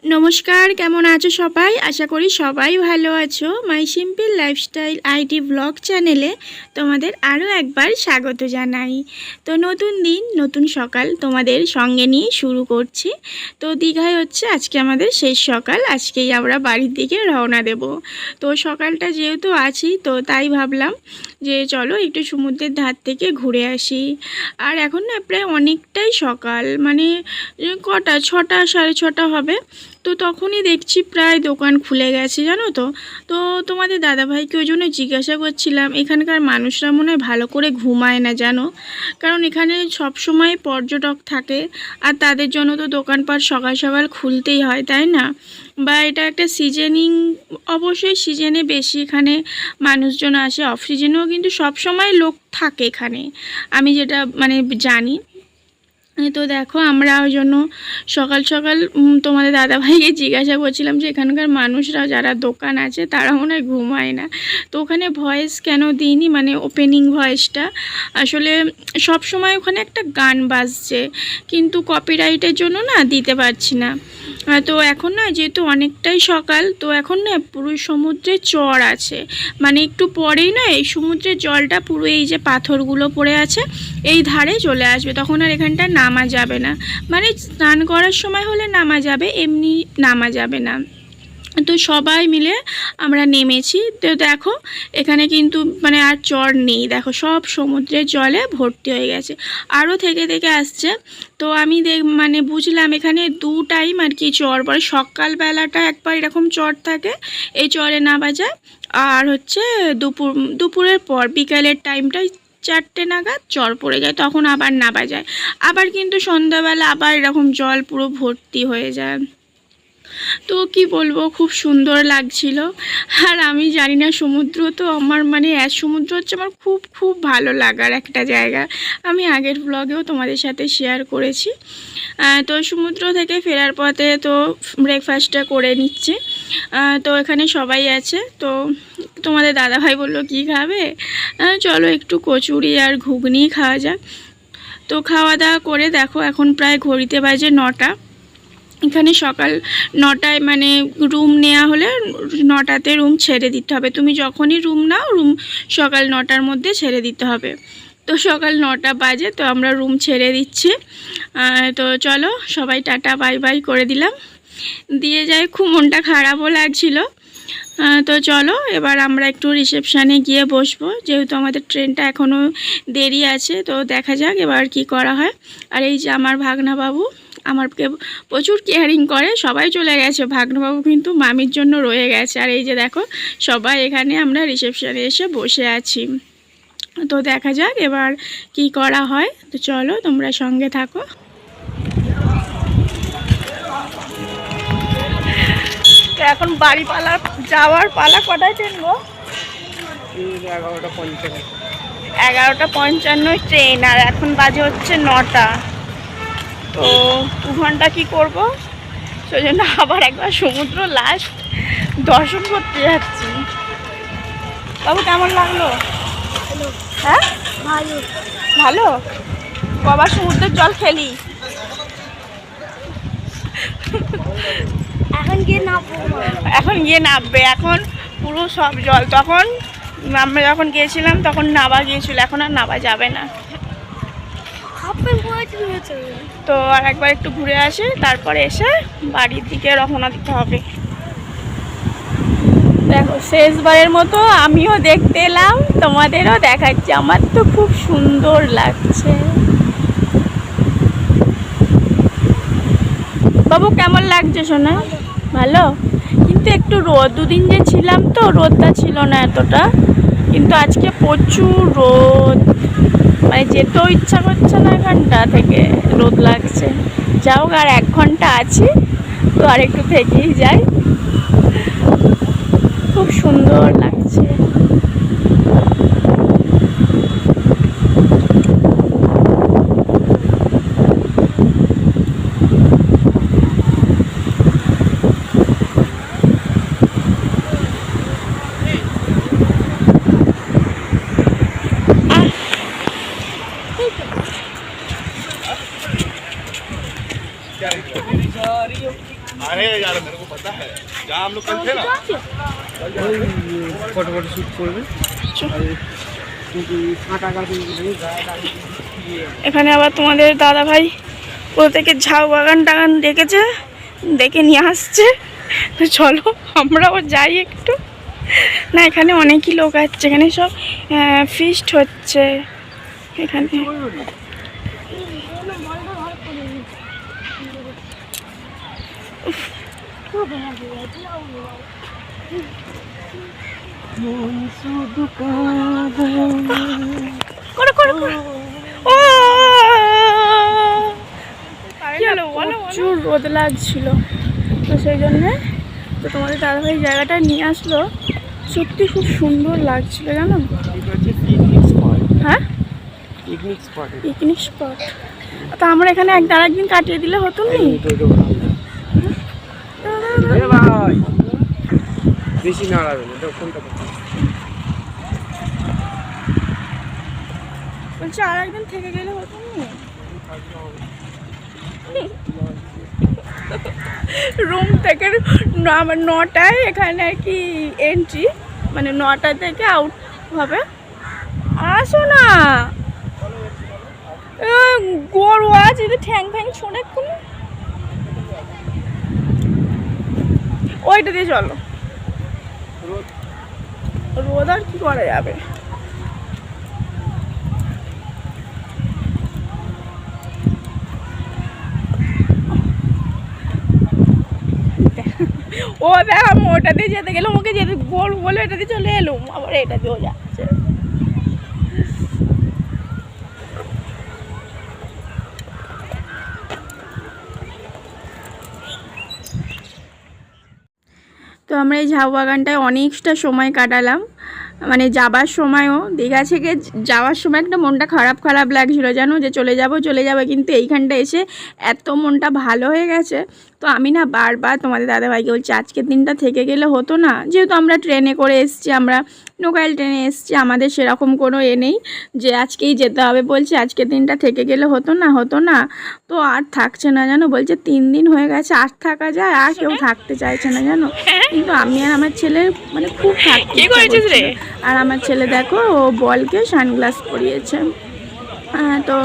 নমস্কার, কেমন আছো সবাই? আশা করি সবাই ভালো আছো। মাই সিম্পল লাইফস্টাইল আইটি ব্লগ চ্যানেলে তোমাদের আরও একবার স্বাগত জানাই। তো নতুন দিন নতুন সকাল তোমাদের সঙ্গে নিয়ে শুরু করছি। তো দীঘায় হচ্ছে আজকে আমাদের শেষ সকাল, আজকেই আমরা বাড়ির দিকে রওনা দেব। তো সকালটা যেহেতু আছি, তো তাই ভাবলাম যে চলো একটু সমুদ্রের ধার থেকে ঘুরে আসি। আর এখন না প্রায় অনেকটাই সকাল, মানে কটা 6টা 6:30 হবে। তো তখনই দেখছি প্রায় দোকান খুলে গেছে, জানো তো। তো তোমাদের দাদাভাইকে ওই জন্য জিজ্ঞাসা করছিলাম, এখানকার মানুষরা মনে হয় ভালো করে ঘুমায় না জানো, কারণ এখানে সব সময় পর্যটক থাকে আর তাদের জন্য তো দোকানপাট সকাল সকাল খুলতেই হয়, তাই না? বা এটা একটা সিজনিং, অবশ্যই সিজনে বেশি এখানে মানুষজন আসে, অফ সিজনেও কিন্তু সব সময় লোক থাকে এখানে, আমি যেটা মানে জানি। তো দেখো আমরা ওই জন্য সকাল সকাল তোমাদের দাদাভাইকে জিজ্ঞাসা করছিলাম যে এখানকার মানুষরা যারা দোকান আছে তারা মনে হয় ঘুমায় না। তো ওখানে ভয়েস কেন দিইনি, মানে ওপেনিং ভয়েসটা আসলে সব সময় ওখানে একটা গান বাজছে, কিন্তু কপিরাইটের জন্য না দিতে পারছি না। তো এখন না যেহেতু অনেকটাই সকাল, তো এখন না পুরো সমুদ্রে চর আছে, মানে একটু পরেই না এই সমুদ্রের জলটা পুরো এই যে পাথরগুলো পড়ে আছে এই ধারে চলে আসবে, তখন আর এখানটা নামা যাবে না। মানে স্নান করার সময় হলে নামা যাবে, এমনি নামা যাবে না। তো সবাই মিলে আমরা নেমেছি। তো দেখো এখানে কিন্তু মানে আর চর নেই, দেখো সব সমুদ্রের জলে ভর্তি হয়ে গেছে, আরও থেকে থেকে আসছে। তো আমি মানে বুঝলাম এখানে 2 টাইম আর কি চর পড়ে, সকালবেলাটা একবার এরকম চর থাকে, এই চরে নামা যায়, আর হচ্ছে দুপুরের পর বিকালের টাইমটাই 4টে নাগাদ চর পড়ে যায়, তখন আবার নামা যায়। আবার কিন্তু সন্ধ্যাবেলা আবার এরকম জল পুরো ভর্তি হয়ে যায়। তো কি বলবো, খুব সুন্দর লাগছিল। আর আমি জানি না, সমুদ্র তো আমার মানে সমুদ্র হচ্ছে আমার খুব খুব ভালো লাগার একটা জায়গা, আমি আগের ব্লগেও তোমাদের সাথে শেয়ার করেছি। তো সমুদ্র থেকে ফেরার পথে তো ব্রেকফাস্টটা করে নিচ্ছে। তো এখানে সবাই আছে, তো তোমাদের দাদাভাই বললো কি খাবে, চলো একটু কচুরি আর ঘুগনি খাওয়া যাক। তো খাওয়া দাওয়া করে দেখো এখন প্রায় ঘড়িতে বাজে 9টা। এখানে সকাল 9টায় মানে রুম নেওয়া হলে 9টাতে রুম ছেড়ে দিতে হবে, তুমি যখনই রুম নাও রুম সকাল 9টার মধ্যে ছেড়ে দিতে হবে। তো সকাল 9টা বাজে, তো আমরা রুম ছেড়ে দিচ্ছি। তো চলো সবাই টাটা বাই বাই করে দিলাম, দিয়ে যাই, খুব মনটা খারাপও লাগছিল। তো চলো এবার আমরা একটু রিসেপশানে গিয়ে বসবো, যেহেতু আমাদের ট্রেনটা এখনও দেরি আছে, তো দেখা যাক এবার কি করা হয়। আর এই যে আমার ভাগনাবাবু আমাকে প্রচুর কেয়ারিং করে, সবাই চলে গেছে, ভাগনাবাবু কিন্তু মামির জন্য রয়ে গেছে। আর এই যে দেখো সবাই এখানে আমরা রিসেপশানে এসে বসে আছি। তো দেখা যাক এবার কি করা হয়, তো চলো তোমরা সঙ্গে থাকো। তো এখন বাড়ি যাওয়ার পালা। কটায় ট্রেন গো? 11:55 ট্রেন, আর এখন বাজে হচ্ছে 9টা। তো 2 ঘন্টা কি করব, সেই জন্য আবার একবার সমুদ্র লাস্ট দর্শন করতে যাচ্ছি। বাবু কেমন লাগলো? হ্যাঁ ভালো ভালো। কবার সমুদ্রের জল খেলি? এখন গিয়ে নামবে, এখন পুরো সব জল। তখন আমরা যখন গিয়েছিলাম তখন নাবা গিয়েছিল, এখন আর নাবা যাবে না। তো আর একবার একটু ঘুরে আসি, তারপরে এসে বাড়ির দিকে রওনা দিতে হবে। দেখো শেষবারের মতো আমিও দেখতে এলাম, তোমাদেরও দেখাচ্ছি, আমার তো খুব সুন্দর লাগছে। বাবু কেমন লাগছে সোনা? ভালো, কিন্তু একটু রোদ, 2 দিন যে ছিলাম তো রোদটা ছিল না এতটা, কিন্তু আজকে প্রচুর রোদ, মানে যেতেও ইচ্ছা করছে না, এখানটা থেকে রোদ লাগছে। যাও, আর 1 ঘন্টা আছি, তো আর একটু থেকেই যাই, খুব সুন্দর লাগছে। अरे यार मेरे को पता है जहाँ हम लोग कल थे ना फोटो फोटो शूट করবে এখানে আবার তোমাদের দাদা ভাই কোথা থেকে ঝাউ বাগান টাগান দেখেছে, দেখে নিয়ে আসছে। তো চলো আমরাও যাই একটু। না এখানে অনেকই লোক আসছে, এখানে সব ফিস্ট হচ্ছে এখানে। প্রচুর রোদ লাগছিল, তো সেই জন্যে তো তোমাদের দাদাভাই জায়গাটা নিয়ে আসলো। সত্যি খুব সুন্দর লাগছিল জানো। হ্যাঁ পিকনিক স্পট। তো আমরা এখানে একদিন কাটিয়ে দিলে হতো না। বেশি নাড়াবে না ফোনটা, বলছি আর একদিন থেকে গেলে হতো না। রুম থেকে আমার 9টায় এখানে আর কি এন্ট্রি, মানে 9টা থেকে আউট হবে। আসো না গরু আছে ঠ্যাং ফ্যাং ছোঁড়ে কোনো, ওইটা দিয়ে চলো। রোদ আর কি করা যাবে। ও দেখ আমি ওটা দিয়ে যেতে গেলাম, ওকে যেতে বল বলে এটা দিয়ে চলে এলুম, আবার এটা দিয়েও যাচ্ছে। তো আমরা এই ঝাউ বাগানটায় অনেকটা সময় কাটালাম, মানে যাবার সময়ও দীঘা থেকে যাওয়ার সময় একটা মনটা খারাপ লাগছিলো জানো, যে চলে যাব, কিন্তু এইখানটা এসে এত মনটা ভালো হয়ে গেছে। তো আমি না বারবার তোমাদের দাদাভাইকে বলছি আজকের দিনটা থেকে গেলে হতো না, যেহেতু আমরা ট্রেনে করে এসেছি, আমরা লোকাল ট্রেনে এসেছি, আমাদের সেরকম কোনো নেই যে আজকেই যেতে হবে। বলছি আজকের দিনটা থেকে গেলে হতো না। তো আর থাকছে না জানো, বলছে 3 দিন হয়ে গেছে, আর থাকা যায়, আর কেউ থাকতে চাইছে না জানো। কিন্তু আমি আর আমার ছেলে মানে খুব থাকতে, আর আমার ছেলে দেখো ও বলকে সানগ্লাস পরিয়েছে। তো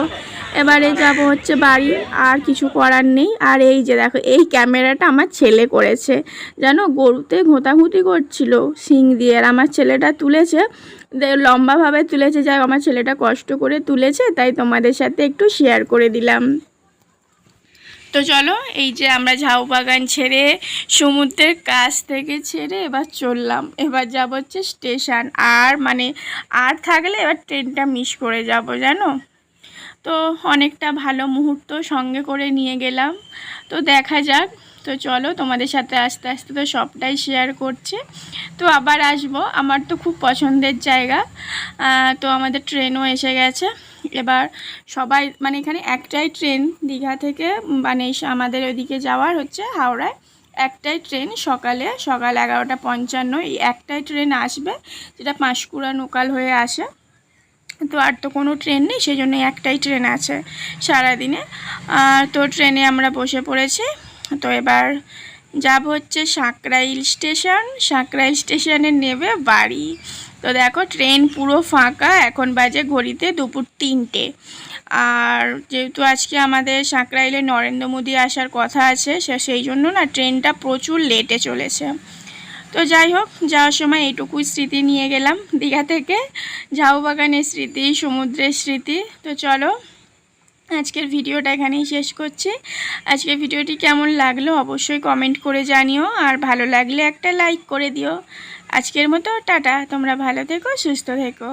এবারে যাব হচ্ছে বাড়ি, আর কিছু করার নেই। আর এই যে দেখো এই ক্যামেরাটা আমার ছেলে করেছে জানো, গরুতে ঘোঁতাঘুঁতি করছিল শিং দিয়ে, আর আমার ছেলেটা তুলেছে, লম্বাভাবে তুলেছে। যাই আমার ছেলেটা কষ্ট করে তুলেছে, তাই তোমাদের সাথে একটু শেয়ার করে দিলাম। তো চলো এই যে আমরা ঝাউ বাগান ছেড়ে সমুদ্রের কাছ থেকে ছেড়ে এবার চললাম, এবার যাব হচ্ছে স্টেশন। আর থাকলে এবার ট্রেনটা মিস করে যাব জানো। তো অনেকটা ভালো মুহূর্ত সঙ্গে করে নিয়ে গেলাম, তো দেখা যাক। তো চলো তোমাদের সাথে আস্তে আস্তে তো সবটাই শেয়ার করছে। তো আবার আসবো, আমার তো খুব পছন্দের জায়গা। তো আমাদের ট্রেনও এসে গেছে। এবার সবাই মানে এখানে একটাই ট্রেন দীঘা থেকে, মানে আমাদের ওইদিকে যাওয়ার হচ্ছে হাওড়ায় একটাই ট্রেন, সকাল 11:55 এই একটাই ট্রেন আসবে, যেটা পাঁশকুড়া লোকাল হয়ে আসে। তো আর তো কোনো ট্রেন নেই, সেই জন্য একটাই ট্রেন আছে সারাদিনে। তো ট্রেনে আমরা বসে পড়েছি। তো এবার যাব হচ্ছে সাঁকরাইল স্টেশনে নেবে বাড়ি। তো দেখো ট্রেন পুরো ফাঁকা, এখন বাজে ঘড়িতে দুপুর 3টে। আর যেহেতু আজকে আমাদের সাঁকরাইলে নরেন্দ্র মোদী আসার কথা আছে, সেই জন্য না ট্রেনটা প্রচুর লেটে চলেছে। তো যাই হোক, যাওয়ার সময় এইটুকুই স্মৃতি নিয়ে গেলাম দীঘা থেকে, ঝাউ বাগানের স্মৃতি, সমুদ্রের স্মৃতি। তো চলো আজকের ভিডিওটা এখানেই শেষ করছি। আজকের ভিডিওটি কেমন লাগলো অবশ্যই কমেন্ট করে জানিও, আর ভালো লাগলে একটা লাইক করে দিও। আজকের মতো টাটা, তোমরা ভালো থেকো, সুস্থ থেকো।